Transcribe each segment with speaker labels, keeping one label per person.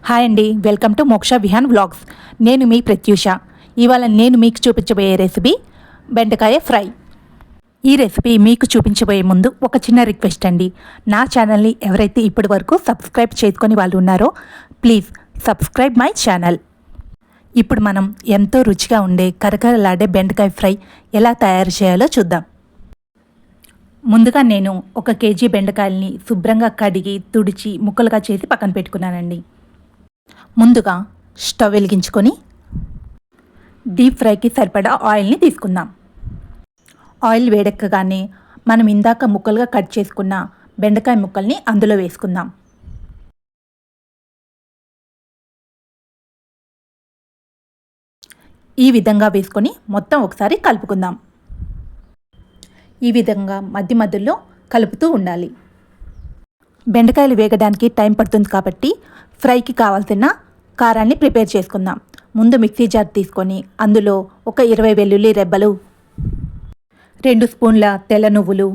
Speaker 1: Hi అండి, welcome to మోక్ష Vihaan vlogs. నేను మీ ప్రత్యూష. ఇవాళ నేను మీకు చూపించబోయే రెసిపీ బెండకాయ ఫ్రై. ఈ రెసిపీ మీకు చూపించబోయే ముందు ఒక చిన్న రిక్వెస్ట్ అండి. నా ఛానల్ని ఎవరైతే ఇప్పటి వరకు సబ్స్క్రైబ్ చేసుకొని వాళ్ళు ఉన్నారో ప్లీజ్ సబ్స్క్రైబ్ మై ఛానల్. ఇప్పుడు మనం ఎంతో రుచిగా ఉండే కరకరలాడే బెండకాయ ఫ్రై ఎలా తయారు చేయాలో చూద్దాం. ముందుగా నేను 1 కేజీ బెండకాయల్ని శుభ్రంగా కడిగి తుడిచి ముక్కలుగా చేసి పక్కన పెట్టుకున్నానండి. ముందుగా స్టవ్ వెలిగించుకొని డీప్ ఫ్రైకి సరిపడా ఆయిల్ని తీసుకుందాం. ఆయిల్ వేడెక్కగానే మనం ఇందాక ముక్కలుగా కట్ చేసుకున్న బెండకాయ ముక్కల్ని అందులో వేసుకుందాం. ఈ విధంగా వేసుకొని మొత్తం ఒకసారి కలుపుకుందాం. ఈ విధంగా మధ్య మధ్యలో కలుపుతూ ఉండాలి. బెండకాయలు వేగడానికి టైం పడుతుంది కాబట్టి ఫ్రైకి కావాల్సిన కారాన్ని ప్రిపేర్ చేసుకుందాం. ముందు మిక్సీ జార్ తీసుకొని అందులో ఒక 20 వెల్లుల్లి రెబ్బలు, 2 స్పూన్ల తెల్ల నువ్వులు,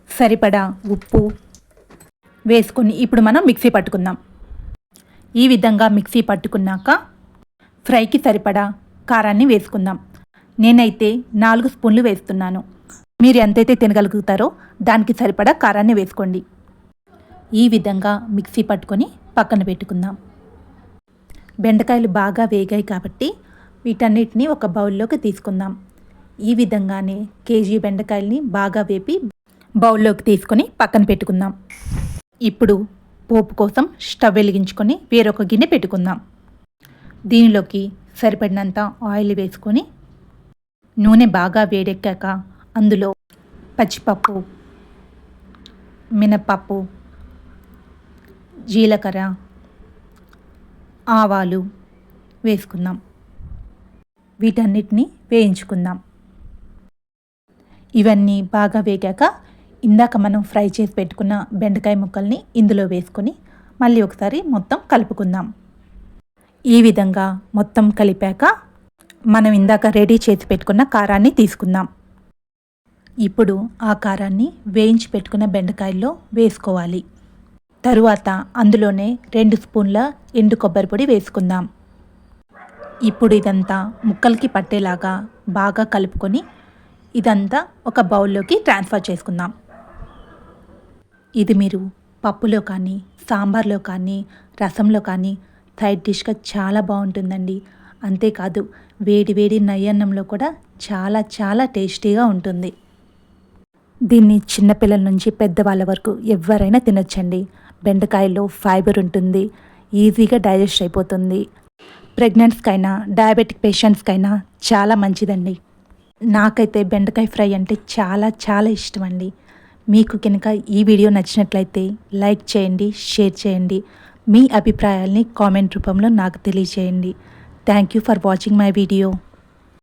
Speaker 1: సరిపడా ఉప్పు వేసుకొని ఇప్పుడు మనం మిక్సీ పట్టుకుందాం. ఈ విధంగా మిక్సీ పట్టుకున్నాక ఫ్రైకి సరిపడా కారాన్ని వేసుకుందాం. నేనైతే 4 స్పూన్లు వేస్తున్నాను. మీరు ఎంతైతే తినగలుగుతారో దానికి సరిపడా కారాన్ని వేసుకోండి. ఈ విధంగా మిక్సీ పట్టుకొని పక్కన పెట్టుకుందాం. బెండకాయలు బాగా వేగాయి కాబట్టి వీటన్నిటిని ఒక బౌల్లోకి తీసుకుందాం. ఈ విధంగానే కేజీ బెండకాయల్ని బాగా వేపి బౌల్లోకి తీసుకొని పక్కన పెట్టుకుందాం. ఇప్పుడు పోపు కోసం స్టవ్ వెలిగించుకొని వేరొక గిన్నె పెట్టుకుందాం. దీనిలోకి సరిపడినంత ఆయిల్ వేసుకొని నూనె బాగా వేడెక్కాక అందులో పచ్చిపప్పు, మినపప్పు, జీలకర్ర, ఆవాలు వేసుకుందాం. వీటన్నిటిని వేయించుకుందాం. ఇవన్నీ బాగా వేగాక ఇందాక మనం ఫ్రై చేసి పెట్టుకున్న బెండకాయ ముక్కల్ని ఇందులో వేసుకొని మళ్ళీ ఒకసారి మొత్తం కలుపుకుందాం. ఈ విధంగా మొత్తం కలిపాక మనం ఇందాక రెడీ చేసి పెట్టుకున్న కారాన్ని తీసుకుందాం. ఇప్పుడు ఆ కారాన్ని వేయించి పెట్టుకున్న బెండకాయల్లో వేసుకోవాలి. తరువాత అందులోనే 2 స్పూన్ల ఎండు కొబ్బరి పొడి వేసుకుందాం. ఇప్పుడు ఇదంతా ముక్కలకి పట్టేలాగా బాగా కలుపుకొని ఇదంతా ఒక బౌల్లోకి ట్రాన్స్ఫర్ చేసుకుందాం. ఇది మీరు పప్పులో కానీ, సాంబార్లో కానీ, రసంలో కానీ సైడ్ డిష్గా చాలా బాగుంటుందండి. అంతేకాదు వేడి వేడి నయ్యన్నంలో కూడా చాలా చాలా టేస్టీగా ఉంటుంది. దీన్ని చిన్నపిల్లల నుంచి పెద్దవాళ్ళ వరకు ఎవరైనా తినొచ్చండి. బెండకాయలో ఫైబర్ ఉంటుంది, ఈజీగా డైజెస్ట్ అయిపోతుంది. ప్రెగ్నెంట్స్కైనా డయాబెటిక్ పేషెంట్స్కైనా చాలా మంచిదండి. నాకైతే బెండకాయ ఫ్రై అంటే చాలా చాలా ఇష్టం అండి. మీకు కనుక ఈ వీడియో నచ్చినట్లయితే లైక్ చేయండి, షేర్ చేయండి. మీ అభిప్రాయాల్ని కామెంట్ రూపంలో నాకు తెలియజేయండి. Thank you for watching my video.